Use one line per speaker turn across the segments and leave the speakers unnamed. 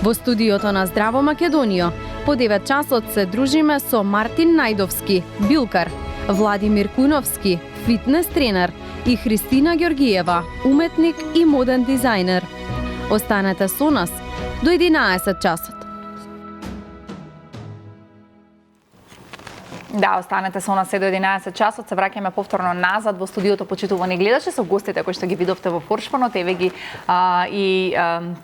Во студиото на Здраво Македонија по 9 часот се дружиме со Мартин Најдовски, билкар, Владимир Куновски, фитнес тренер и Христина Ѓоргиева, уметник и моден дизајнер. Останете со нас до 11 часот.
Да, останете со нас до 11 часот, се враќаме повторно назад во студиото, почитувани гледачи, со гостите кои што ги видовте во Форшпанот, еве ги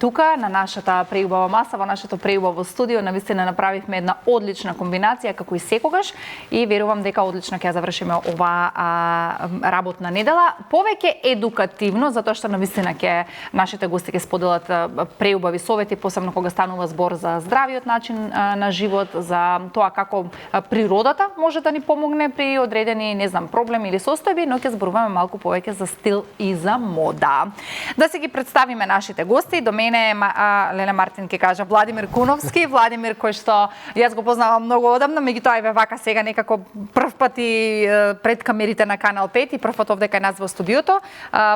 тука на нашата преубава маса, во нашето преубаво студио. Навистина направивме една одлична комбинација како и секогаш и верувам дека одлично ќе завршиме оваа работна недела. Повеќе едукативно, затоа што навистина ќе нашите гости ќе споделат преубави совети, посебно кога станува збор за здравиот начин на живот, за тоа како природата може да ни помогне при одредени, не знам, проблеми или состојби, но ќе зборуваме малку повеќе за стил и за мода. Да се ги представиме нашите гости. До мене Леле Мартин ќе кажа Владимир Куновски, Владимир кој што јас го познавам многу одамна, меѓутоа еве вака сега некако прв пат и пред камерите на Канал 5 и прв пат овде кај нас во студиото.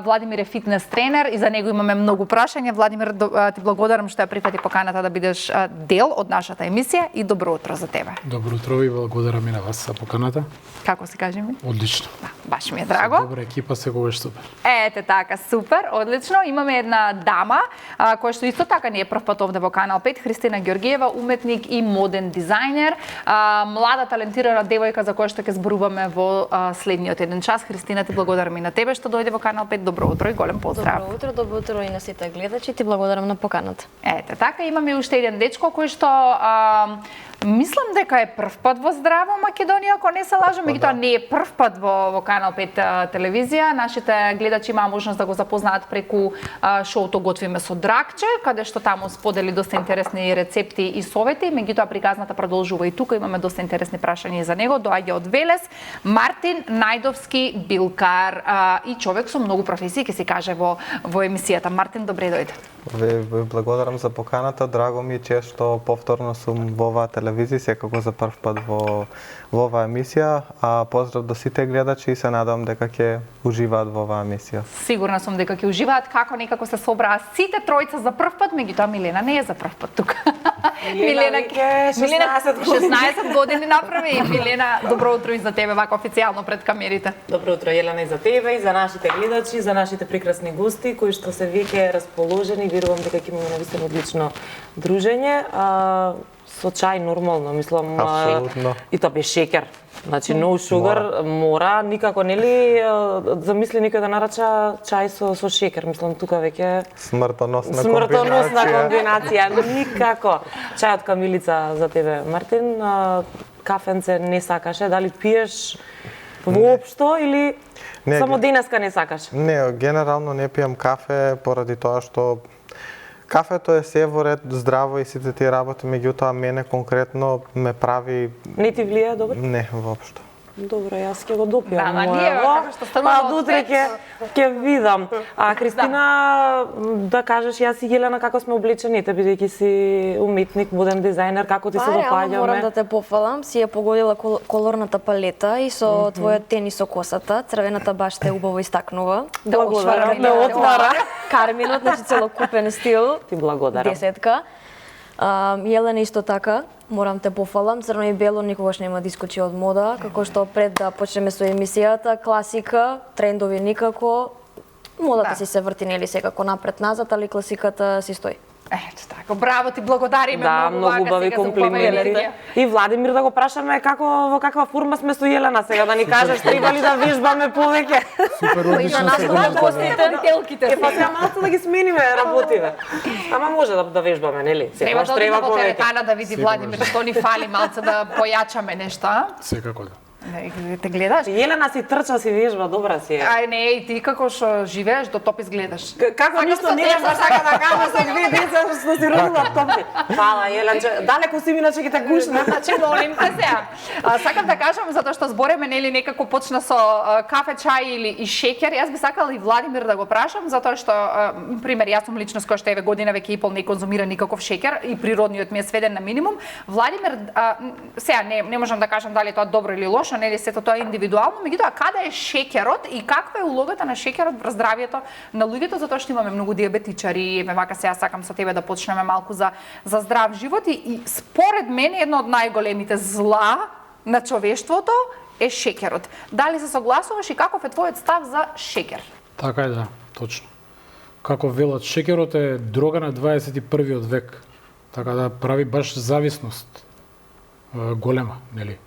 Владимир е фитнес тренер и за него имаме многу прашања. Владимир, ти благодарам што ја прифати поканата да бидеш дел од нашата емисија и добро утро за тебе.
Добро утро и благодарам и на вас за поканата.
Како се кажи ми?
Одлично.
Да, баш ми е драго.
Добра екипа, секогаш супер.
Ете така, супер, одлично. Имаме една дама која што исто така не е прв пат овде во Канал 5, Христина Ѓоргиева, уметник и моден дизајнер, млада талентирана девојка за која што ќе зборуваме во следниот еден час. Христина, ти благодарам и на тебе што дојде во Канал 5. Добро утро и голем поздрав.
Добро утро и на сите гледачи. Ти благодарам на поканата.
Ете така, имаме уште еден дечко кој што мислам дека е прв пат во Здраво Македонија, ако не се лажам, меѓутоа не е прв пат во Канал 5 телевизија. Нашите гледачи имаа можност да го запознаат преку шоуто Готвиме со Дракче, каде што таму сподели доста интересни рецепти и совети, меѓутоа приказната продолжува и тука, имаме доста интересни прашања за него. Доаѓа од Велес, Мартин Најдовски, билкар и човек со многу професии, ќе се каже во емисијата. Мартин, добре дојде.
Ве благодарам за поканата, драго ми е често повторно сум во оваа телевизија, секако за прв пат во оваа емисија. Поздрав до сите гледачи и се надам дека ќе уживаат во оваа емисија.
Сигурна сум дека ќе уживаат, како некако се собраа сите тројца за прв пат, меѓутоа Милена не е за прв пат тука.
Милена
16 години направи и Милена, добро утро и за тебе вака официјално пред камерите.
Добро утро, Елена, и за тебе, и за нашите гледачи, за нашите прекрасни гости кои што се веќе расположени. Верувам дека ќе имаме навистина одлично дружење. Со чај нормално, мислам.
Апсолутно.
И тоа без шеќер. Значи, no sugar мора, никако, нели, замисли некој да нарача чај со шеќер. Мислам, тука веќе
Смртоносна
комбинација. Никако. Чај од камилица за тебе, Мартин. Кафенце не сакаше, дали пиеш воопшто или само денеска не сакаш?
Не, генерално не пијам кафе поради тоа што кафето е се во ред, здраво и сите тие работи, меѓутоа мене конкретно ме прави...
Не ти влија добро?
Не, воопшто.
Добро, јас ќе го допијам.
Да, ма ние како што станува од
утре ќе видам. Христина, да кажеш јас и Елена како сме облечените, бидејќи си уметник, моден дизајнер, како ти се допаѓаме?
Морам да те пофалам, си ја погодила колорната палета и со твојот тенис со косата, црвената баш те убаво истакнува.
Благодарам, ме отвара.
Карминот, значи целокупен стил.
Ти благодарам.
10-ка. Елена исто така, морам те пофалам, црно и бело никогаш нема да искочи од мода, како што пред да почнеме со емисијата, класика, трендови никако, модата си се врти нели секако напред-назад, али класиката си стои.
Ето така, браво ти, благодариме
да,
многу
убави комплименти. И Владимир да го прашаме во каква форма сме со Елена сега, да ни кажеш треба ли да вежбаме повеќе.
Супер одлично се
гостите. Па сега малку да ги смениме работите. Ама може да вежбаме, нели?
Треба во теретана да види Владимир што ни фали малце да појачаме нешто.
Секако да.
Те гледаш?
Елена си трча, си вежба, добра си е.
Ај не, и ти како што живееш, до топ изгледаш.
Како ништо не да сака да кажа со две деца што си родила топи. Фала, Еленче, далеко си иначе ќе те гушна.
Значи, молим те сега. Сакам да кажам затоа што збореме нели некако почна со кафе, чај или и шеќер. Јас би сакала и Владимир да го прашам затоа што пример јас сум личност која што еве година веќе и пол не конзумира никаков шеќер и природниот ми е сведен на минимум. Владимир сега не можам да кажам дали тоа добро или лошо, лошо, нели, сето тоа е индивидуално, меѓутоа каде е шеќерот и каква е улогата на шеќерот врз здравјето на луѓето, затоа што имаме многу диабетичари, вака сега сакам со тебе да почнеме малку за здрав живот и според мене едно од најголемите зла на човештвото е шеќерот. Дали се согласуваш и каков е твојот став за шеќер?
Така е, да, точно. Како велат, шеќерот е дрога на 21-виот век. Така да прави баш зависност голема, нели?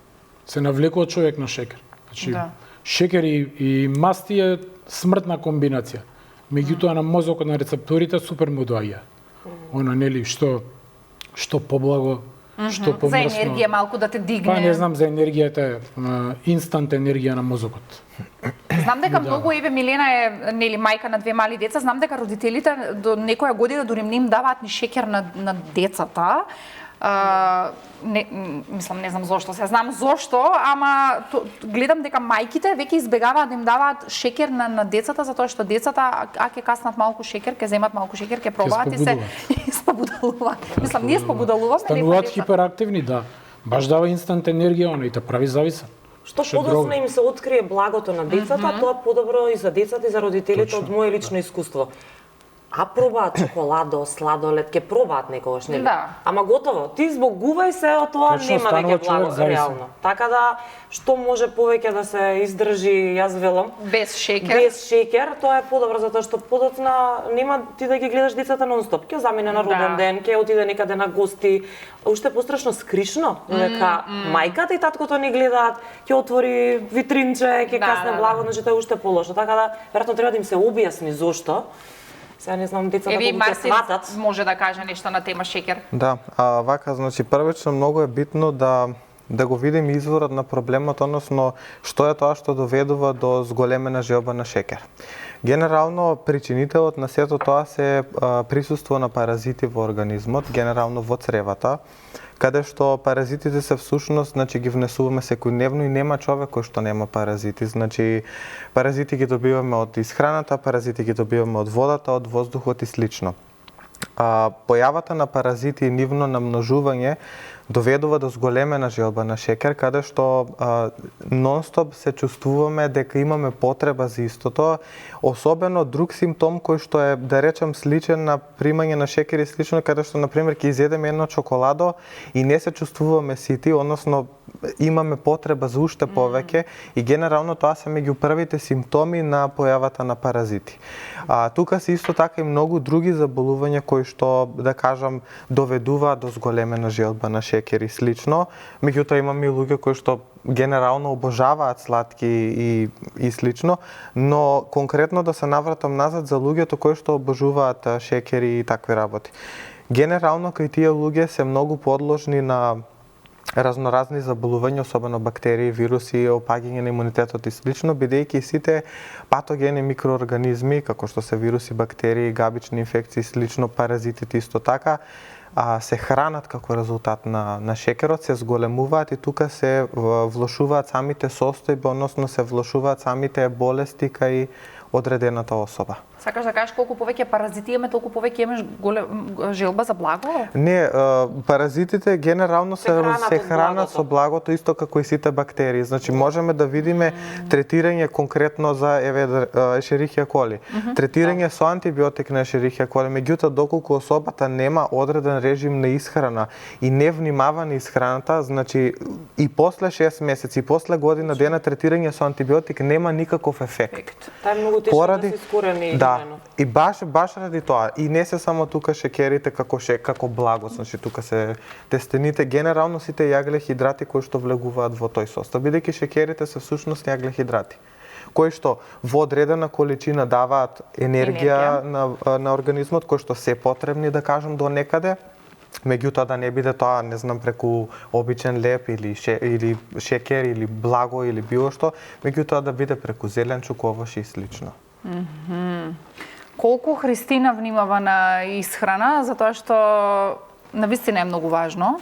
Се навлекува човек на шеќер. Значи,
Да.
шеќер и масти е смртна комбинација. Меѓутоа на мозокот на рецепторите супер му доаѓа. Она, нели, што поблаго, што
За
помрсно.
енергија малку да те дигне.
Па не знам за енергијата, инстант енергија на мозокот.
Знам дека многу, еве Милена е нели мајка на 2 мали деца, знам дека родителите до некоја година дури не им даваат ни шеќер на децата. Не знам зошто, се знам зошто, ама гледам дека мајките веќе избегаваат да им даваат шеќер на децата, затоа што децата, ќе каснат малку шеќер, ќе земат малку шеќер, ќе пробаат и се спобудалуваат. Мислам, ние спобудалуваме.
Стануваат хиперактивни, да. Баш дава инстант енергија, она и те прави зависен.
Што подоцна им се открие благото на децата, тоа подобро и за децата и за родителите од мое лично искуство. А пробаат чоколадо, сладолед, ќе пробаат некогаш, нели?
Да.
Ама готово, ти збогувај се од тоа,
Точно,
нема
станува
веќе
човек
благо,
зависен.
реално. Така да, што може повеќе да се издржи, јас велам,
Без шеќер.
без шеќер, тоа е подобро, затоа што подоцна нема ти да ги гледаш децата нон-стоп. Ќе замине на роден ден, ќе отиде некаде на гости. Уште пострашно скришно, дека мајката и таткото не гледаат, ќе отвори витринче, ќе касне благо, значи тоа е уште полошо. Така да, веројатно треба да им се објасни зошто. Сега не знам децата
Еви
колку ќе
Мартин
сватат.
може да каже нешто на тема шеќер.
Да, вака, значи првично многу е битно да го видим изворот на проблемот, односно што е тоа што доведува до зголемена желба на шеќер. Генерално причинителот на сето тоа се присуство на паразити во организмот, генерално во цревата, каде што паразитите се всушност, значи ги внесуваме секојдневно и нема човек кој што нема паразити. Значи паразити ги добиваме од исхраната, паразити ги добиваме од водата, од воздухот и слично. Појавата на паразити и нивно намножување доведува до зголемена желба на шеќер, каде што нон-стоп се чувствуваме дека имаме потреба за истото, особено друг симптом кој што е, да речем, сличен на примање на шеќер и слично, каде што, например, ќе изедеме едно чоколадо и не се чувствуваме сити, односно имаме потреба за уште повеќе и генерално тоа се меѓу првите симптоми на појавата на паразити. Тука се исто така и многу други заболувања кои што, да кажам, доведуваат до зголемена желба на шеќер и слично. Меѓутоа имаме и луѓе кои што генерално обожаваат сладки и слично, но конкретно да се навратам назад за луѓето кои што обожуваат шеќер и такви работи. Генерално кај тие луѓе се многу подложни на разноразни заболувања, особено бактерии, вируси, опаѓање на имунитетот и слично, бидејќи сите патогени микроорганизми, како што се вируси, бактерии, габични инфекции и слично, паразитите исто така, се хранат како резултат на шеќерот, се зголемуваат и тука се влошуваат самите состојби, односно се влошуваат самите болести кај одредената особа.
Сакаш да кажеш колку повеќе паразити имаме, толку повеќе имаш желба за благо?
Не, паразитите генерално се
од
хранат со благото, исто како и сите бактерии. Значи можеме да видиме третирање конкретно за Escherichia coli. Третирање со антибиотик на Escherichia coli, меѓутоа доколку особата нема одреден режим на исхрана и не внимава на исхраната, значи и после 6 месеци, и после година дена третирање со антибиотик нема никаков ефект.
Тоа е многу тешко да се искорени.
Да, и баш ради тоа. И не се само тука шеќерите како благо, значи тука се тестените, генерално сите јаглехидрати кои што влегуваат во тој состав, бидејќи шеќерите се всушност јаглехидрати, кои што во одредена количина даваат енергија на организмот, кои што се потребни, да кажам, до некаде. Меѓутоа да не биде тоа, не знам, преку обичен леп или шеќер или благо или било што, меѓутоа да биде преку зеленчук, овош и слично.
Колку Христина внимава на исхрана, затоа што навистина е многу важно.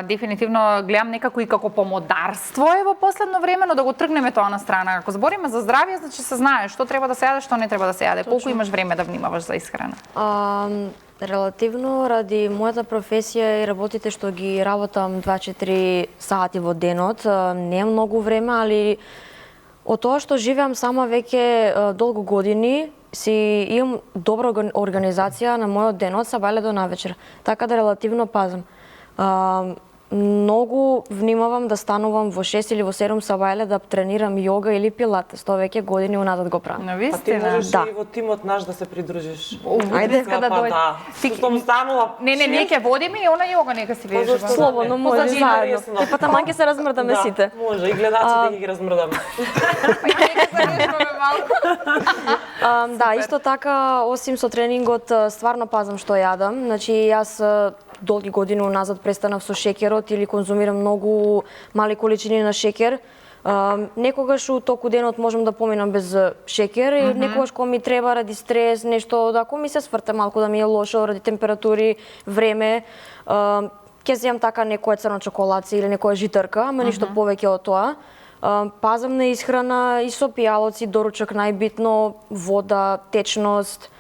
Дефинитивно гледам некако и како помодарство е во последно време, но да го тргнеме тоа на страна. Ако збориме за здравје, значи се знае што треба да се јаде, што не треба да се јаде. Колку имаш време да внимаваш за исхрана?
Релативно ради мојата професија и работите што ги работам 2-4 сати во денот, не е многу време, али од тоа што живеам сама веќе долго години, си имам добра организација на мојот денот са бајле до навечер, така да релативно пазам. Многу внимавам да станувам во 6 или во 7 сабајле да тренирам јога или пилатес, тоа веќе години уназад го правам.
Па ти можеш
Да.
и во тимот наш да се придружиш.
Ајде, када дојде.
Да. Што му станува?
Не, ние ќе водиме и она јога нека си вежба.
зашто?
Слободно може
Позади
заедно.
интересно.
Па таман ќе се размрдаме
Да,
сите.
може, и гледачите ќе ги размрдаме.
Да, исто така, осим со тренингот, стварно пазам што јадам. Значи, јас долги години уназад престанав со шеќерот или конзумирам многу мали количини на шеќер. Некогаш у току денот можам да поминам без шеќер и некогаш кога ми треба ради стрес, нешто, да, ако ми се сврте малку да ми е лошо ради температури, време, ќе земам така некоја црна чоколадце или некоја житарка, ама ништо повеќе од тоа. Пазам на исхрана и со пијалоци, доручак најбитно, вода, течност,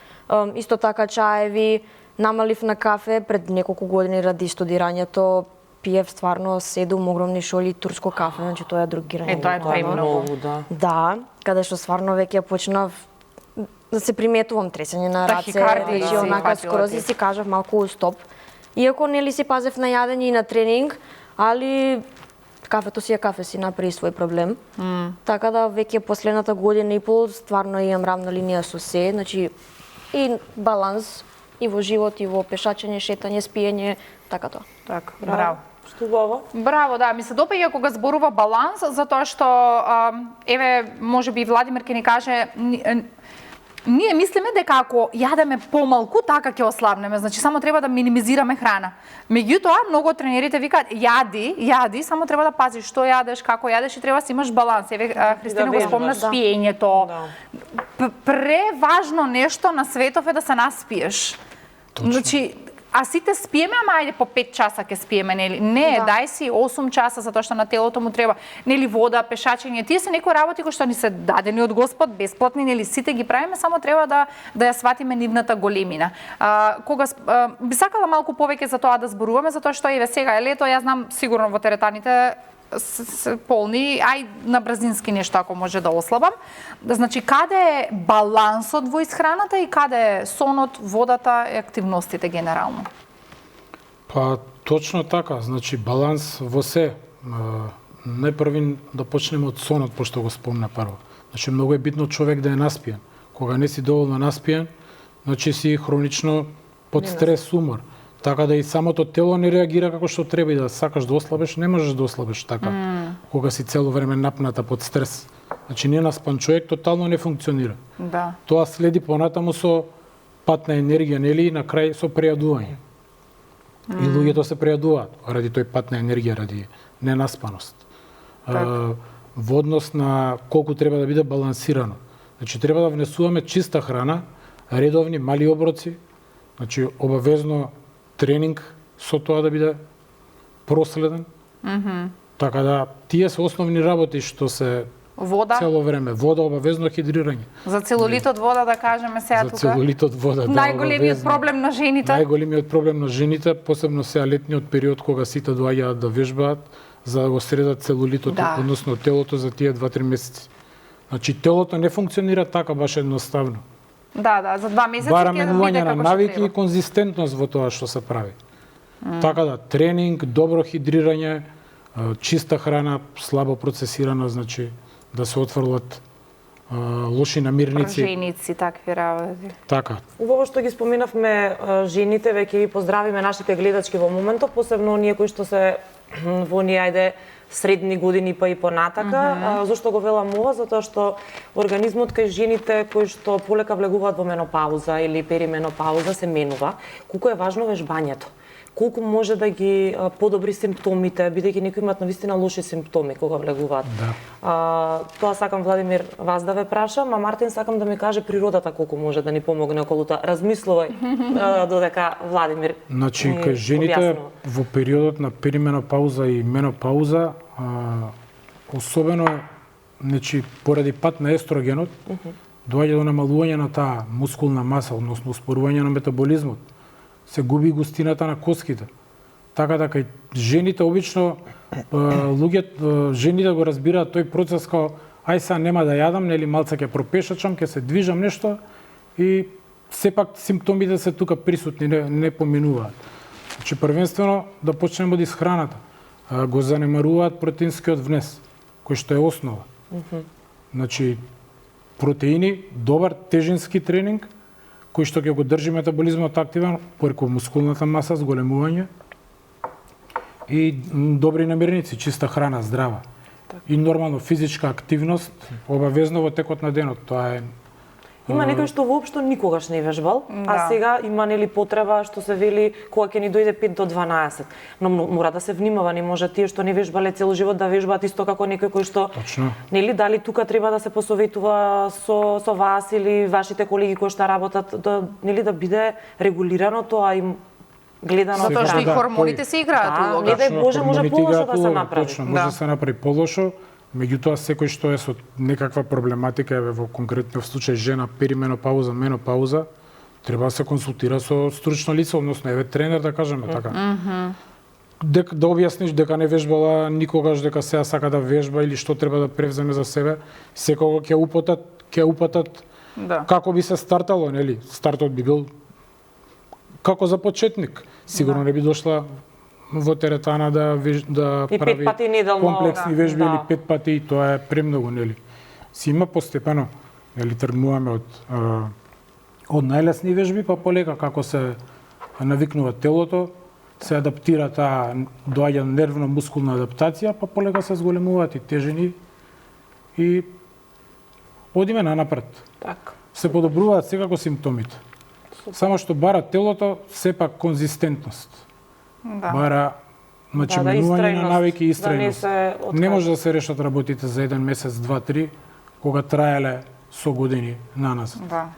исто така чаеви, намалив на кафе пред неколку години ради студирањето, пиев стварно 7 огромни шоли турско кафе, значи тоа е другирање.
Тоа е премногу.
Да.
Да, каде што стварно веќе почнав да се приметувам тресење на раце,
Тахикардија
значи
си
онака
фатила
скроз
ти.
и си кажав малку стоп. Иако нели си пазев на јадење и на тренинг, али кафето си е кафе, си направи свој проблем. Така да веќе последната година и пол стварно имам рамна линија со се, значи и баланс и во живот, и во пешачење, шетање, спиење, така тоа.
Така, браво.
Што убаво?
Браво, да, ми се допаѓа кога зборува баланс, затоа што еве можеби Владимир ќе ни каже ние мислиме дека ако јадеме помалку, така ќе ослабнеме. Значи само треба да минимизираме храна. Меѓутоа, многу од тренерите викаат јади, само треба да пазиш што јадеш, како јадеш и треба да си имаш баланс. Еве Христина го
вежбаш.
спомна
Да.
спиењето.
Да.
Преважно нешто на светов е да се наспиеш. Значи, а сите спиеме, ама ајде по 5 часа ќе спиеме, нели? Не,
Да.
дај си 8 часа затоа што на телото му треба, нели, вода, пешачење. Тие се некои работи кои што ни се дадени од Господ, бесплатни, нели, сите ги правиме, само треба да ја сватиме нивната големина. Би сакала малку повеќе за тоа да зборуваме, затоа што еве сега е лето, јас знам сигурно во теретаните се полни, ај на брзински нешто ако може да ослабам. Значи, каде е балансот во исхраната и каде е сонот, водата и активностите генерално?
Па точно така, значи баланс во се. Најпрви да почнеме од сонот, пошто го спомна прво. Значи многу е битно човек да е наспиен. Кога не си доволно наспиен, значи си хронично под стрес, умор. Така да и самото тело не реагира како што треба и да сакаш да ослабеш, не можеш да ослабеш така. Кога си цело време напната под стрес. Значи ненаспан човек тотално не функционира.
Да.
Тоа следи понатаму со пат на енергија, нели, и на крај со прејадување. И луѓето се прејадуваат ради тој пат на енергија, ради ненаспаност. Во однос на колку треба да биде балансирано. Значи треба да внесуваме чиста храна, редовни мали оброци, значи обавезно тренинг со тоа да биде проследен. Така да тие се основни работи што се
Вода,
цело време. Вода, обавезно хидрирање.
за целулитот вода да кажеме сега
За
тука.
целулитот вода, да,
Најголемиот
обавезно.
проблем на жените.
Најголемиот проблем на жените, посебно сега летниот период кога сите доаѓаат да вежбаат за да го средат целулитот,
Да.
односно телото за тие 2-3 месеци. Значи телото не функционира така баш едноставно.
Да, за 2 месеци
Бара
ќе биде
менување на
како што
навики и
треба.
конзистентност во тоа што се прави. Така да, тренинг, добро хидрирање, чиста храна, слабо процесирана, значи да се отфрлат лоши намирници.
Прженици, такви работи.
Така.
Убаво што ги споминавме жените, веќе ги поздравиме нашите гледачки во моментов, посебно оние кои што се во оние ајде средни години па и понатака. Зошто го велам ова? Затоа што организмот кај жените кои што полека влегуваат во менопауза или перименопауза се менува. Колку е важно вежбањето? Колку може да ги подобри симптомите, бидејќи некои имаат навистина лоши симптоми кога влегуваат.
Да.
Тоа сакам, Владимир, вас да ве прашам, а Мартин сакам да ми каже природата колку може да ни помогне околу тоа. Размислувај додека Владимир
Значи,
ни
кај жените
објаснува.
во периодот на перименопауза и менопауза, особено, значи, поради пат на естрогенот, доаѓа до намалување на таа мускулна маса, односно успорување на метаболизмот. се губи густината на коските. Така да кај жените обично жените го разбираат тој процес како ај сега нема да јадам, нели малце ќе пропешачам, ќе се движам нешто и сепак симптомите се тука присутни, не поминуваат. Значи првенствено да почнеме од исхраната. Го занемаруваат протеинскиот внес, кој што е основа. Значи протеини, добар тежински тренинг, кој што ќе го држи метаболизмот активен преку мускулната маса, зголемување и добри намирници, чиста храна, здрава. И нормално физичка активност, обавезно во текот на денот. Тоа е
Има некој што воопшто никогаш не вежбал, а сега има нели потреба што се вели кога ќе ни дојде 5 до 12. Но мора да се внимава, не може тие што не вежбале цел живот да вежбаат исто како некој кој што
Точно.
Нели дали тука треба да се посоветува со вас или вашите колеги кои што работат нели да биде регулирано тоа им гледано
Затоа што и
да,
хормоните се играат улога.
Не дај Боже, може
хормоните
полошо
играат
да се
улога,
направи.
Точно, може да се направи полошо. Меѓутоа, секој што е со некаква проблематика, во конкретниот случај жена, перименопауза, менопауза, треба да се консултира со стручно лице, односно еве тренер да кажеме така. Да објасниш дека не вежбала никогаш, дека сега сака да вежба или што треба да превземе за себе, секого ќе упатат како би се стартало, нели? Стартот би бил како за почетник. Сигурно не би дошла во теретана да прави
5 пати неделно,
комплексни вежби или 5 пати, и тоа е премногу, нели. Си има постепено, нели, тргнуваме од најлесни вежби па полека како се навикнува телото, се адаптира таа, доаѓа нервно-мускулна адаптација, па полека се зголемуваат и тежини и одиме нанапред.
Така.
Се подобруваат секако симптомите. Само што бара телото сепак конзистентност. Бара минување на навики и истрајност. Не може да се решат работите за еден месец, 2-3, кога траеле со години на нас.
Да.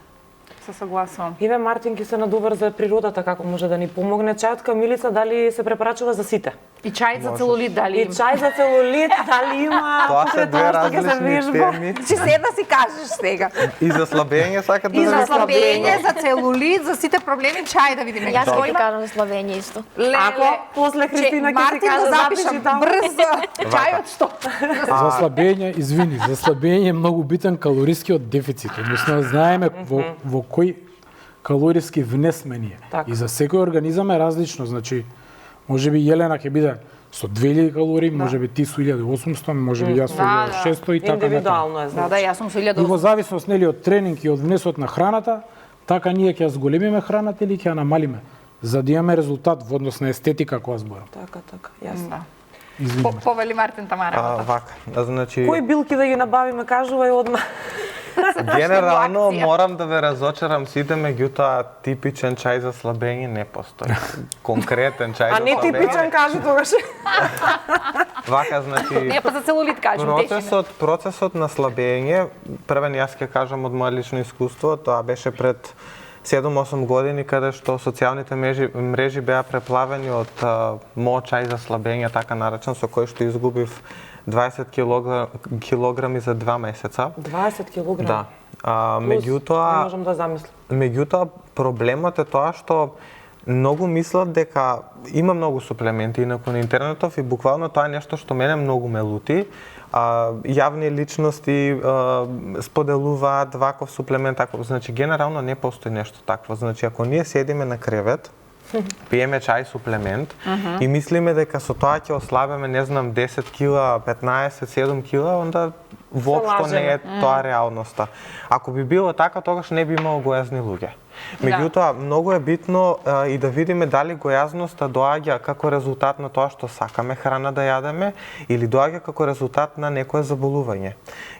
Се согласувам.
Еве Мартин ќе се надовар за природата како може да ни помогне. Чајот камилица дали се препорачува за сите?
И чај за целулит дали
И
има?
чај за целулит дали има?
Тоа се две различни теми.
Чи се да си кажеш сега.
И за слабење сакат да
И за
ви
слабење, за целулит, за сите проблеми, чај да видиме.
Јас
Што
ќе
има?
кажам слабење исто.
Ако после Христина ќе ти
Мартин
каже
да запишам
запиши таму.
брзо. Чајот што?
За слабење, извини, за слабење е многу битен калорискиот дефицит. Односно, знаеме во кој калориски внес сме ние.
Така.
И за секој организам е различно. Значи, можеби Јелена ќе биде со 2000 калории, можеби ти со 1800, можеби јас со 1600 и така натаму.
Индивидуално е,
Да,
значи.
да, јас сум со
И
1800.
во зависност нели од тренинг и од внесот на храната, така ние ќе ја зголемиме храната или ќе ја намалиме, за да имаме резултат во однос на естетика која зборам.
Така, јасно.
Да.
Извини.
Повели Мартин Тамара.
Вака, значи
Кои билки да ги набавиме, кажувај одма.
генерално
акција.
морам да ве разочарам сите, меѓутоа типичен чај за слабење не постои. Конкретен чај
А
за
не
слабење.
типичен кажи тогаш.
Вака, значи
Не, па за целулит кажам,
Процесот на слабење, првен јас ќе кажам од мое лично искуство, тоа беше пред 7-8 години, каде што социјалните мрежи беа преплавени од мој чај за слабење, така наречен, со кој што изгубив 20 килограми за 2 месеца.
20 килограми?
Да.
Не
Меѓутоа,
можам да замислам.
Меѓутоа, проблемот е тоа што многу мислат дека има многу суплементи инаку на интернетов и буквално тоа е нешто што мене многу ме лути. Јавни личности споделуваат ваков суплемент, таков. Значи, генерално не постои нешто такво. Значи, ако ние седиме на кревет, пиеме чај суплемент и мислиме дека со тоа ќе ослабеме, не знам, 10 кила, 15, 7 кила, онда воопшто не е тоа реалноста. Ако би било така, тогаш не би имало гојазни луѓе. Меѓутоа, многу е битно и да видиме дали гојазноста доаѓа како резултат на тоа што сакаме храна да јадеме или доаѓа како резултат на некое заболување.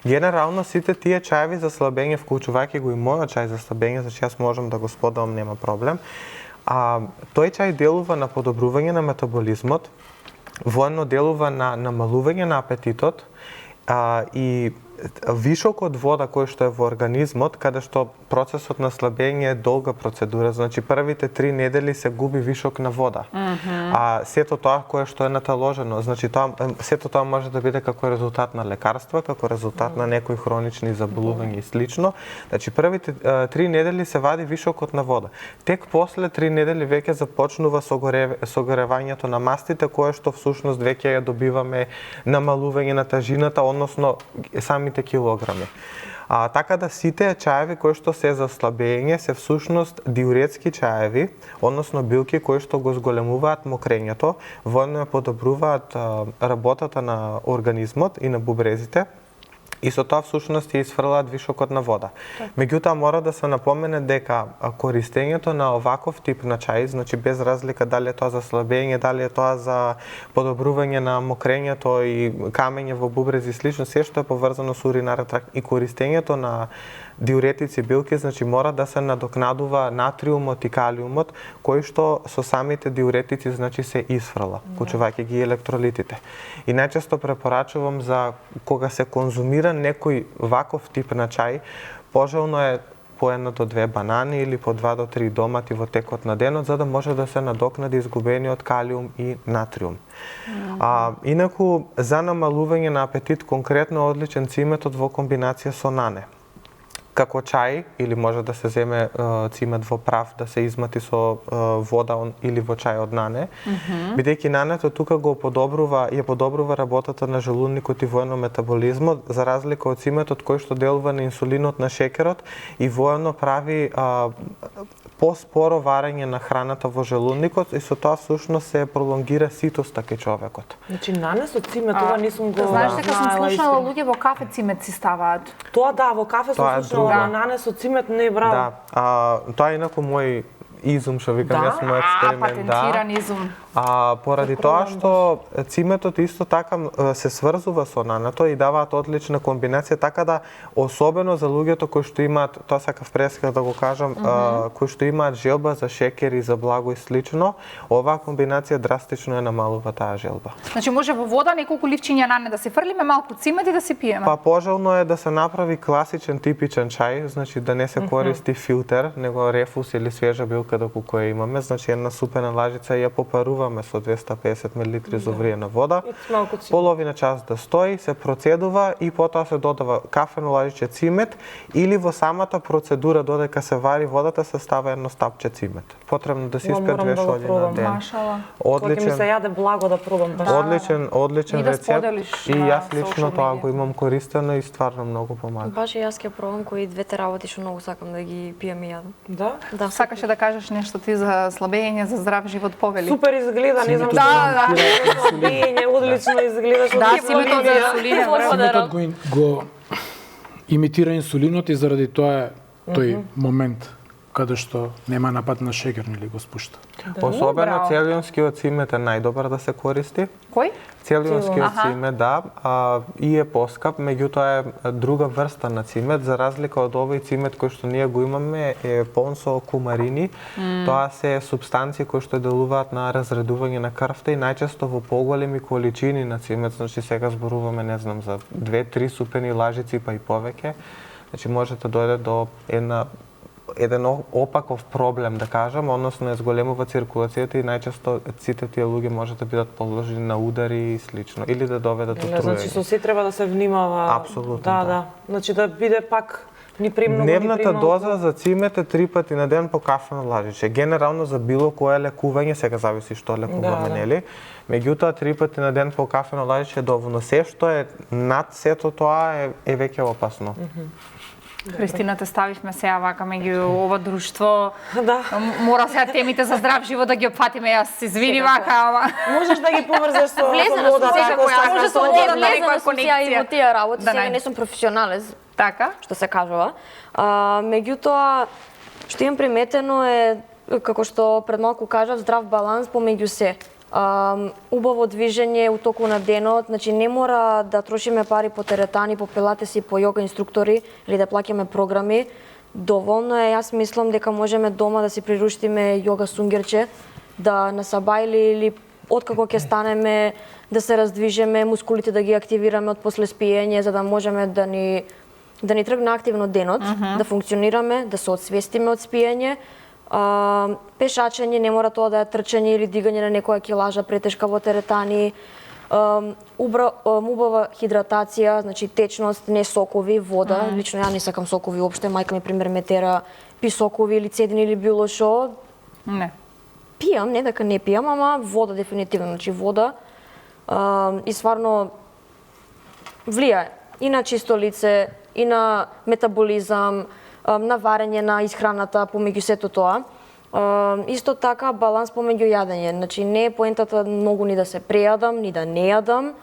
Генерално сите тие чаеви за слабење, вклучувајќи го и мојот чај за слабење, зашто јас можам да го споделам, нема проблем. Тој чај делува на подобрување на метаболизмот, воедно делува на намалување на апетитот и вишок од вода кој што е во организмот, каде што процесот на слабење е долга процедура, значи првите 3 недели се губи вишок на вода. А сето тоа кое што е наталожено, значи сето тоа може да биде како резултат на лекарства, како резултат на некои хронични заболувања и слично. Значи првите 3 недели се вади вишокот на вода. Тек после 3 недели веќе започнува согоревањето на мастите, кое што всушност веќе ја добиваме намалување на тежината, односно самите килограми. Така да сите чаеви кои што се за слабење се всушност диуретски чаеви, односно билки кои што го зголемуваат мокрењето, воедно ја подобруваат работата на организмот и на бубрезите, и со тоа всушност ја изфрлаат вишокот на вода. Меѓутоа мора да се напомене дека користењето на оваков тип на чај, значи без разлика дали е тоа за слабење, дали е тоа за подобрување на мокрењето и камење во бубрези и слично, се што е поврзано со уринарен тракт и користењето на диуретици билки, значи мора да се надокнадува натриумот и калиумот, кои што со самите диуретици значи се изфрла, вклучувајќи ги електролитите. И најчесто препорачувам за кога се конзумира некој ваков тип на чај, пожелно е по 1 до 2 банани или по 2 до 3 домати во текот на денот, за да може да се надокнади изгубениот калиум и натриум. Инаку, за намалување на апетит, конкретно одличен циметот во комбинација со нане. Како чај, или може да се земе цимет во прав, да се измати со вода или во чај од нане, бидејќи нането тука ја подобрува работата на желудникот и воено метаболизмот, за разлика од циметот кој што делува на инсулинот, на шекерот и воено прави поспоро варење на храната во желудникот и со тоа всушност се пролонгира ситоста кај човекот.
Значи нане со цимет, ова не сум го
знаеш дека сум слушнала луѓе во кафе цимет си ставаат.
Тоа да, во кафе сум слушнала, ама нане со цимет не е браво.
Да, тоа е инаку мој изум, што викам, јас мој експеримент,
патентиран изум.
Поради тоа што циметот исто така се сврзува со нането и даваат одлична комбинација, така да особено за луѓето кои што имаат, тоа сакав преска да го кажам, кои што имаат желба за шекер и за благо и слично, оваа комбинација драстично ја намалува таа желба.
Значи може во вода неколку ливчиња нане да се фрлиме, малку цимет и да се пиеме.
Па пожелно е да се направи класичен типичен чај, значи да не се користи филтер, него рефус или свежа билка да која имаме, значи една супена лажица ја попаруваме со 250 мл зовриена вода, половина час да стои, се процедува и потоа се додава кафено лажиче цимет или во самата процедура додека се вари водата се става едно стапче цимет. Потребно да се испие 2 шолји на ден.
Одличен. Ми се јаде благо да пробам.
Одличен рецепт. И јас лично тоа го имам користено и стварно многу помага.
Баш и јас ќе пробам кои двете работи што многу сакам да ги пијам и јадам.
Да?
Да.
Сакаше да кажеш нешто ти за слабење, за здрав живот, повели.
Супер изгледа, не знам што. Слабење, одлично изгледаш.
Да, циметот за инсулин,
Циметот го имитира инсулинот и заради тоа е тој момент каде што нема напад на шекер, нели го спушта.
Особено целионскиот цимет е најдобар да се користи.
Кој?
Целионскиот цимет, да, и е поскап, меѓутоа е друга врста на цимет, за разлика од овој цимет кој што ние го имаме е полн со кумарини. Тоа се супстанции кои што делуваат на разредување на крвта и најчесто во поголеми количини на цимет, значи сега зборуваме, не знам, за 2-3 супени лажици па и повеќе. Значи можете дојде до еден опаков проблем, да кажам, односно е зголемува циркулацијата и најчесто сите тие луѓе може да бидат подложени на удари и слично, или да доведат до труење.
Значи со се треба да се внимава.
Апсолутно,
да. Значи да биде пак ни премногу,
дневната доза за цимет е 3 пати на ден по кафено лажиче. Генерално за било кое лекување, сега зависи што лекуваме, нели? Меѓутоа 3 пати на ден по кафено лажиче е доволно. Се што е над сето тоа е веќе опасно.
Христина, те ставивме сега вака меѓу ова друштво.
Да.
Мора сега темите за здрав живот да ги опфатиме, јас извини вака, ама
можеш да ги поврзеш со
вода,
ако сакаш.
Може со вода да некоја
конекција и во тие работи,
Да,
сега
не.
не сум професионалец,
така.
што се кажува. Меѓутоа, што имам приметено е, како што пред малку кажав, здрав баланс помеѓу се. Убаво движење у току на денот, значи не мора да трошиме пари по теретани, по пилатеси, по јога инструктори или да плаќаме програми. Доволно е, јас мислам дека можеме дома да си прируштиме јога сунгерче, да на сабајли или откако ќе станеме, да се раздвижеме, мускулите да ги активираме од после спиење, за да можеме да ни тргне активно денот, да функционираме, да се одсвестиме од спиење. Пешачење, не мора тоа да е трчање или дигање на некоја килажа претешка во теретани. Убава хидратација, значи течност, не сокови, вода. Лично ја не сакам сокови уопште, мајка ми пример ме тера пи сокови или цедини или било шо.
Не.
Пијам, не дека не пијам, ама вода дефинитивно, значи вода. И стварно влијае и на чисто лице, и на метаболизам, на варење на исхраната, помеѓу сето тоа. Исто така баланс помеѓу јадење, значи не е поентата многу ни да се прејадам, ни да не јадам.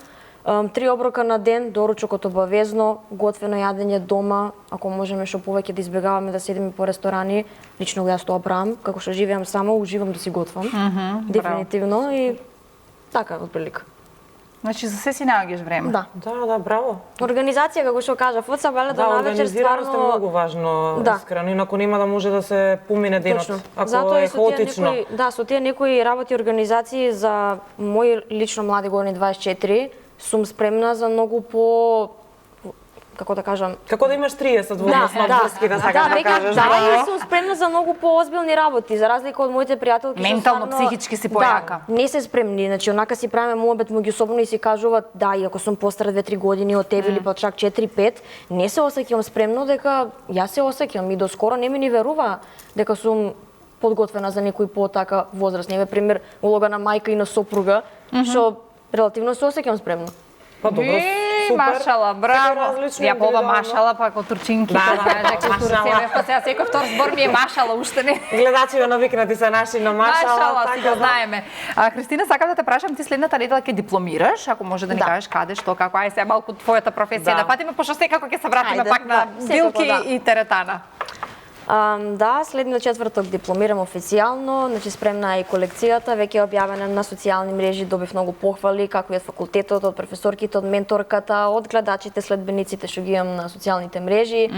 3 оброка на ден, доручокот обавезно, готвено јадење дома, ако можеме што повеќе да избегаваме да седиме по ресторани, лично јас тоа правам, како што живеам само, уживам да си готвам. Дефинитивно и така отприлика.
Значи за се си наоѓаш време.
Да.
Да, браво.
Организација, како што кажа, од сабеле до навечер
организираност е
стварно
многу важно,
Да.
искрено, инаку нема да може да се помине денот,
Точно.
ако
Затоа
е
и со тие
хаотично.
со тие некои работи организации за мои лично млади години 24 сум спремна за многу по, како да кажам,
Како да имаш 30 во однос на врски, да сакаш да
веќе
кажеш.
да,
браво.
и сум спремна за многу поозбилни работи, за разлика од моите пријателки
Ментално,
што стварно,
психички си појака.
Да, не се спремни, значи онака си правиме муабет меѓусобно и си кажуваат да, иако сум постара 2-3 години од тебе или па чак 4-5, не се осеќам спремно дека јас се осеќам и доскоро не ми ни верува дека сум подготвена за некој по-така возраст. Еве пример улога на мајка и на сопруга, што релативно се осеќам спремно.
Па добро, супер.
Машала,
Секој
браво.
различно,
Ја поба
индивидуално.
машала, па како турчинки,
Да,
па знаеш дека тур
машала.
себе, па сега секој втор збор ми е машала, уште не.
Гледачи навикнати се наши на машала,
Машала,
така
си го
да.
знаеме. Христина, сакам да те прашам, ти следната недела ќе дипломираш, ако може да ни
Да.
кажеш каде, што, како, ај се малку твојата професија
Да.
да патиме, пошто секако ќе се вратиме
Ајде,
пак на
да, секако,
билки
да.
и теретана.
Да, следниот четврток дипломирам официјално, значи спремна е и колекцијата, веќе е објавена на социјални мрежи, добив многу похвали, како и од факултетот, од професорките, од менторката, од гледачите, следбениците што ги имам на социјалните мрежи.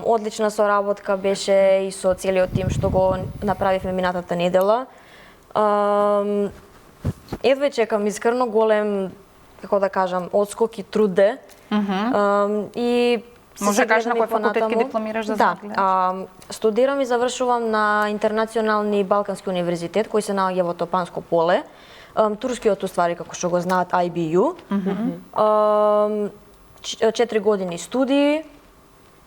Одлична соработка беше и со целиот тим што го направивме минатата недела. Едва чекам искрено голем, како да кажам, одскок и труде. И
Може да кажеш на
гледам и
кој факултет ќе
понатаму.
дипломираш да
Да,
знаат
студирам и завршувам на Интернационални Балкански универзитет кој се наоѓа во Топанско поле. Турскиот уствари како што го знаат IBU. 4 години студии.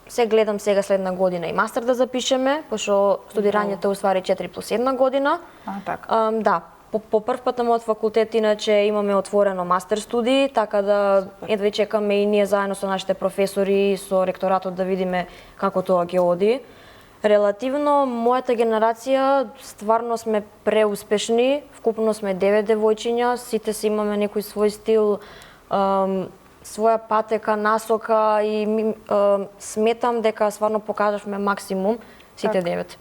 Се гледам сега следна година и мастер да запишеме, пошто студирањето е уствари 4+1 година.
Така.
Да, по прв пат на мојот факултет иначе имаме отворено мастер студии, така да едва чекаме и ние заедно со нашите професори и со ректоратот да видиме како тоа ќе оди. Релативно мојата генерација стварно сме преуспешни, вкупно сме 9 девојчиња, сите си имаме некој свој стил, своја патека, насока и сметам дека стварно покажавме максимум сите 9.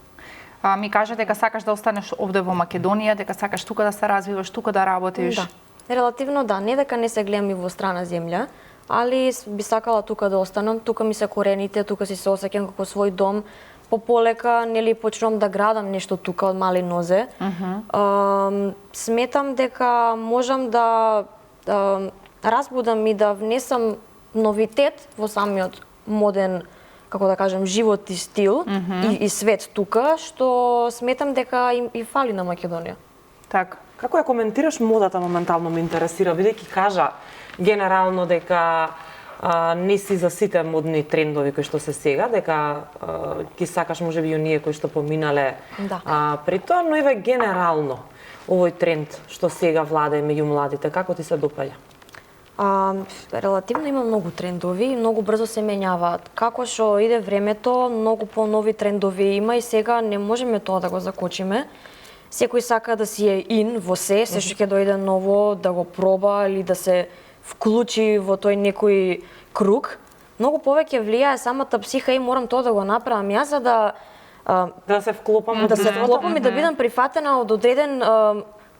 Ми кажа дека сакаш да останеш овде во Македонија, дека сакаш тука да се развиваш, тука да работиш.
Да. Релативно да, не дека не се гледам и во страна земја, али би сакала тука да останам, тука ми се корените, тука си се осеќам како свој дом. Пополека, нели, почнувам да градам нешто тука од мали нозе. Сметам дека можам да разбудам и да внесам новитет во самиот моден, како да кажем, живот и стил и свет тука, што сметам дека и фали на Македонија.
Така.
Како ја коментираш модата моментално ме интересира, бидејќи кажа генерално дека не си за сите модни трендови кои што се сега, дека ги сакаш можеби и оние кои што поминале
Да.
при тоа, но еве генерално овој тренд што сега владае меѓу младите, како ти се допаѓа?
Релативно има многу трендови и многу брзо се менјаваат. Како што иде времето, многу понови трендови има и сега не можеме тоа да го закочиме. Секој сака да си е ин во се што ќе дојде ново, да го проба или да се вклучи во тој некој круг. Многу повеќе влијае самата психа и морам тоа да го направам јас за
Да се вклопам
да се вклопам и да бидам прифатена од одреден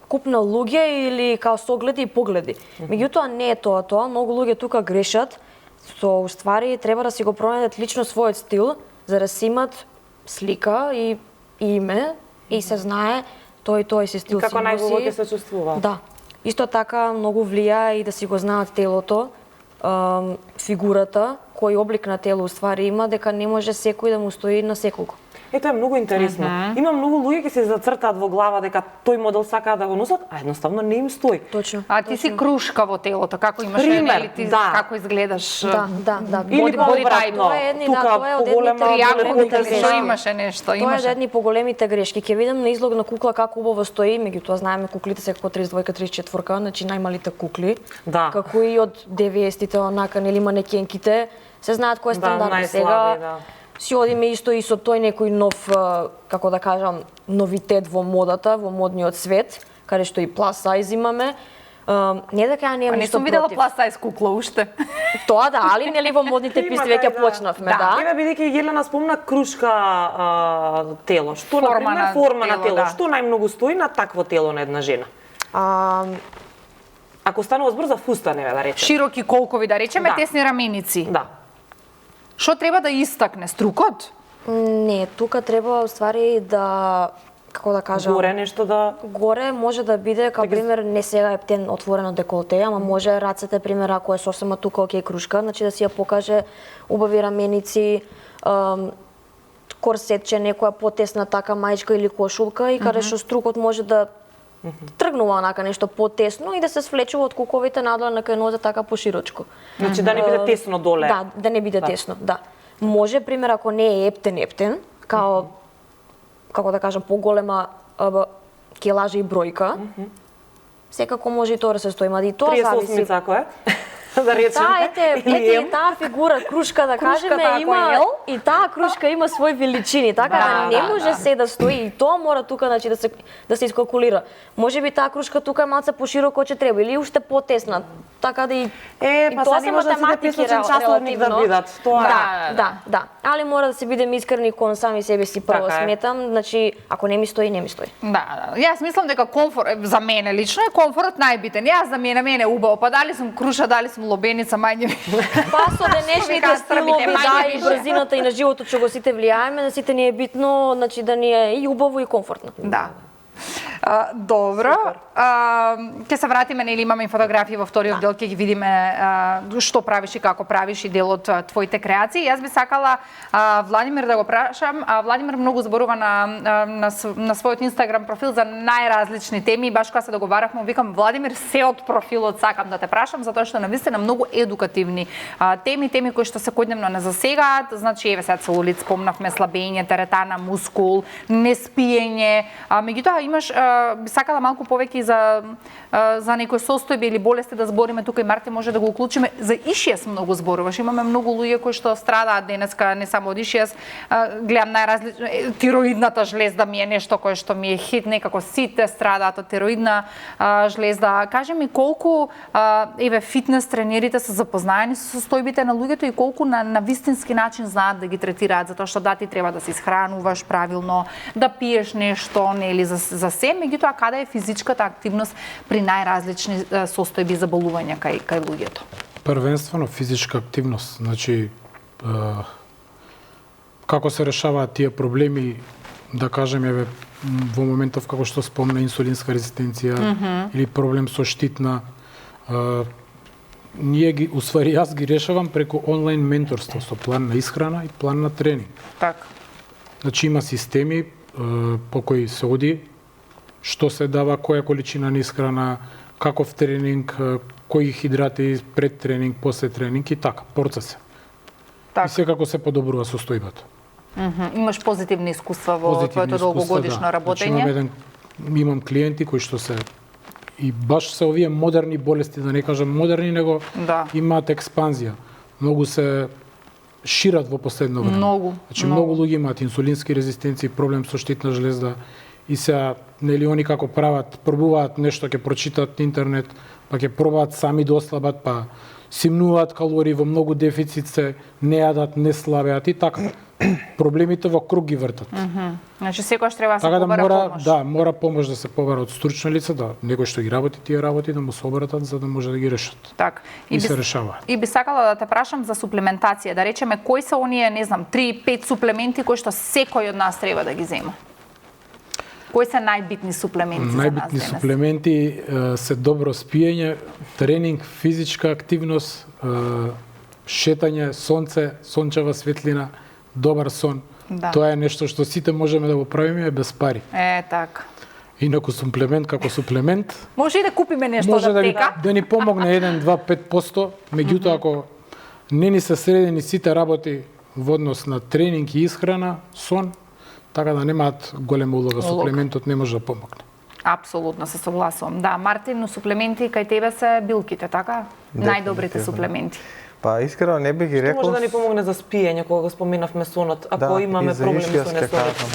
куп на луѓе или као согледи и погледи. Меѓутоа не е тоа, многу луѓе тука грешат, што уствари треба да си го пронајдат лично својот стил, за да си имат слика и име и се знае тој се стил
И како
си
најголо
носи.
ќе се чувствува.
Да. Исто така многу влија и да си го знаат телото, фигурата, кој облик на тело уствари има, дека не може секој да му стои на секого.
Ето е многу интересно. Има многу луѓе ќе се зацртаат во глава дека тој модел сакаат да го носат, а едноставно не им стои.
Точно.
А ти си крушка во телото, како имаш
Пример,
нели ти
да.
како изгледаш?
Да.
Или
Body
пообратно,
Тоа е едни, да,
тука
тоа е од
поголема
едните
Триаголните
грешки.
што имаше нешто,
Тоа е од
имаше.
едни поголемите грешки. Ќе видам на излог на кукла како убаво стои, меѓутоа знаеме куклите се како 32-ка, 34-ка, значи најмалите кукли.
Да.
Како и од 90-тите, онака нели манекенките, се знаат кој е стандард.
најслаби,
Сега
да.
си одиме исто и со тој некој нов, како да кажам, новитет во модата, во модниот свет, каде што и plus size имаме. Не дека ја немам
Не
ништо
сум видела
против.
plus size кукла уште.
Тоа да, али нели во модните
Има
писти
тај,
веќе
да.
почнавме, да.
Еве бидејќи Елена спомна крушка тело. Што
Форма
на
на
форма на
тело,
тело,
да.
што најмногу стои на такво тело на една жена?
А,
Ако станува збор за фустан, еве да речеме.
Широки колкови, да речеме,
Да.
тесни раменици.
Да.
Што треба да истакне струкот?
не, тука треба уствари да, како да кажам,
Горе нешто да
горе може да биде, како пример, не сега е птен отворено деколте, ама може рацете, пример, ако е сосема тука окей крушка, значи да си ја покаже убави раменици, корсетче, некоја потесна така маичка или кошулка и каде што струкот може да тргнува онака нешто потесно и да се свлечува од куковите надоле на кај нозе така поширочко.
значи да не биде тесно доле.
Да не биде тесно, да. Може, пример, ако не е ептен, како да кажам, поголема килажа и бројка, секако може и тоа да се стои, ма и тоа
38
зависи.
ако е. Да речеме.
Ете таа фигура, крушка да
Крушката,
кажеме,
ако
има
е L.
и таа крушка има свои величини, така да не може се да стои и тоа мора тука значи да се искалкулира. Можеби таа крушка тука е малце пошироко че треба или уште потесна, така да и
Па
тоа
са не може да се песочен часовник да
релативно.
бидат. Тоа е.
Да. Али мора да се бидеме искрени кон сами себе си прво
Така е.
сметам, значи ако не ми стои, не ми стои.
Да. Јас мислам дека комфорт, за мене лично е комфорт најбитен. Јас за мене убаво, па дали сум круша, дали сум лобеница, мање.
Па со денешните стилови, да, и брзината и на животот што го сите влијаеме, на сите ни е битно, значи да ни е и убаво и комфортно.
Да. Добро. Ќе се вратиме, нели имаме и фотографии во вториот дел, ќе ги видиме што правиш и како правиш и дел од твоите креации. Јас би сакала Владимир да го прашам. Владимир многу зборува на својот Инстаграм профил за најразлични теми. Баш кога се договарахме, викам Владимир, се од профилот сакам да те прашам, затоа што навистина многу едукативни теми кои што секојдневно не засегаат. Значи, еве сега целулит спомнавме, слабење, теретана, мускул, неспиење. Меѓутоа имаш би сакала малку повеќе за некои состојби или болести да збориме тука и Марти може да го уклучиме. За ишијас многу зборуваш. Имаме многу луѓе кои што страдаат денеска не само од ишијас. Гледам најразлични тироидната жлезда ми е нешто кое што ми е хит, некако сите страдаат од тироидна жлезда. Кажи ми колку еве фитнес тренерите се запознаени со состојбите на луѓето и колку на вистински начин знаат да ги третираат, затоа што да ти треба да се исхрануваш правилно, да пиеш нешто, нели за се, меѓутоа каде е физичката активност при најразлични состојби и заболувања кај луѓето?
Првенствено физичка активност, значи како се решаваат тие проблеми, да кажем еве во моментов како што спомна инсулинска резистенција или проблем со штитна, ние ги усвари јас ги решавам преку онлайн менторство со план на исхрана и план на тренинг.
Така.
Значи има системи по кои се оди, што се дава, која количина на исхрана, каков тренинг, кои хидрати пред тренинг, после тренинг и така, процес.
Так.
И секако се подобрува состојбата.
Имаш позитивни искуства во твоето долгогодишно работење?
Значи, имам клиенти кои што се и баш се овие модерни болести, да не кажам модерни, него имаат експанзија. Многу се шират во последно време. Значи многу луѓе имаат инсулински резистенции, проблем со штитна жлезда и се нели они како прават, пробуваат нешто, ќе прочитаат на интернет, па ќе пробаат сами да ослабат, па симнуваат калории во многу дефицит се, не јадат, не слабеат и така. Проблемите во круг ги вртат.
Значи секојаш треба да се
така
побара помош.
Да, мора помош да се побара од стручно лице, да некој што ги работи тие работи да му се обратат за да може да ги решат.
Так.
И се решава.
И би сакала да те прашам за суплементација, да речеме кои се оние, не знам, 3-5 суплементи кои што секој од нас треба да ги зема? Кои се најбитни суплементи за нас
Најбитни
денес?
суплементи се добро спиење, тренинг, физичка активност, шетање, сонце, сончева светлина, добар сон.
Да.
Тоа е нешто што сите можеме да го правиме без пари.
Така.
Инаку суплемент како суплемент
Може и да купиме нешто
може
од
да ни,
аптека.
да ни помогне 1, 2, 5%, меѓутоа ако не ни се средени сите работи во однос на тренинг и исхрана, сон, така да немаат голема улога, суплементот не може да помогне.
Апсолутно се согласувам. Да, Мартин, но суплементи кај тебе се билките, така? Најдобрите суплементи.
Па искрено не би ги
Што
рекол.
може да ни помогне за спиење кога го споминавме сонот, ако имаме
и за
проблеми
ишијас
со
ќе
несонот?
кажам.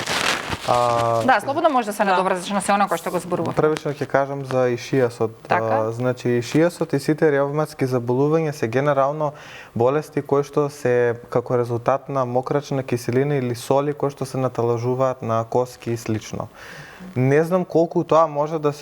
Да, слободно може да се надоврзаш на се оно кој што го зборува.
Првично ќе кажам за ишијасот.
Така.
Значи ишијасот и сите ревматски заболувања се генерално болести кои што се како резултат на мокрачна киселина или соли кои што се наталажуваат на коски и слично. Не знам колку тоа може да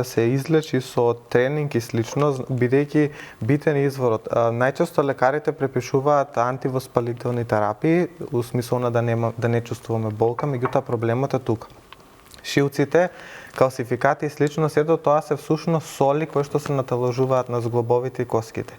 се излечи со тренинг и слично, бидејќи битен изворот. Најчесто лекарите препишуваат антивоспалителни терапии, у смисло да не чувствуваме болка, меѓутоа проблемот е тука. Шилците, калцификати и слично, сето тоа се всушност соли кои што се наталажуваат на зглобовите и коските.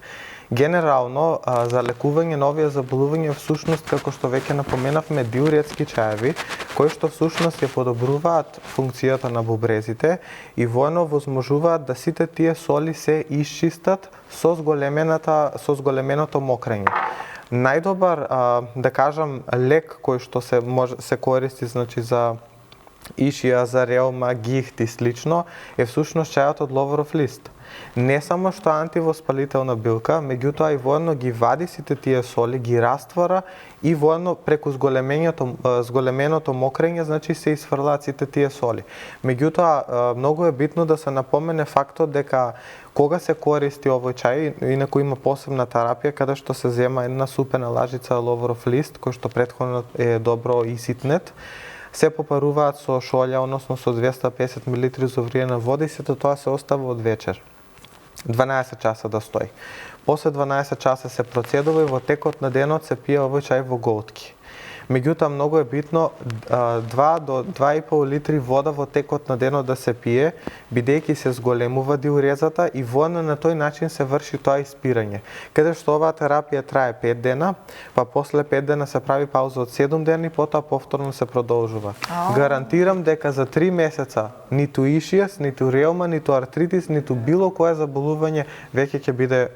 Генерално, за лекување на овие заболувања всушност, како што веќе напоменавме, диуретски чаеви, кои што всушност ја подобруваат функцијата на бубрезите и воено возможуваат да сите тие соли се исчистат со зголеменото мокрење. Најдобар, да кажам, лек кој што се користи, значи за ишија, за реума, гихт и слично, е всушност чајот од ловоров лист. Не само што антивоспалителна билка, меѓутоа и воедно ги вади сите тие соли, ги раствара и воедно преку зголеменото мокрење, значи се изфрлаат сите тие соли. Меѓутоа, многу е битно да се напомене фактот дека кога се користи овој чај, инаку има посебна терапија каде што се зема една супена лажица ловоров лист, кој што претходно е добро иситнет, се попаруваат со шолја, односно со 250 мл зовриена вода и сето тоа се остава од вечер. 12 часа да стои. После 12 часа се процедува и во текот на денот се пие овој чај во голтки. Меѓутоа, многу е битно 2 до 2,5 литри вода во текот на денот да се пие, бидејќи се зголемува диурезата и воедно на тој начин се врши тоа испирање. Каде што оваа терапија трае 5 дена, па после 5 дена се прави пауза од 7 дена и потоа повторно се продолжува. Гарантирам дека за 3 месеца ниту ишијас, ниту реума, ниту артритис, ниту било кое заболување веќе ќе биде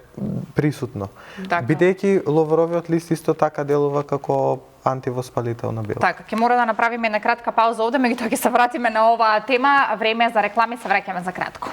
присутно. Бидејќи ловоровиот лист исто така делува како антивоспалителна билка.
Така, ќе мора да направиме една кратка пауза овде, меѓутоа ќе се вратиме на оваа тема. Време е за реклами, се враќаме за кратко.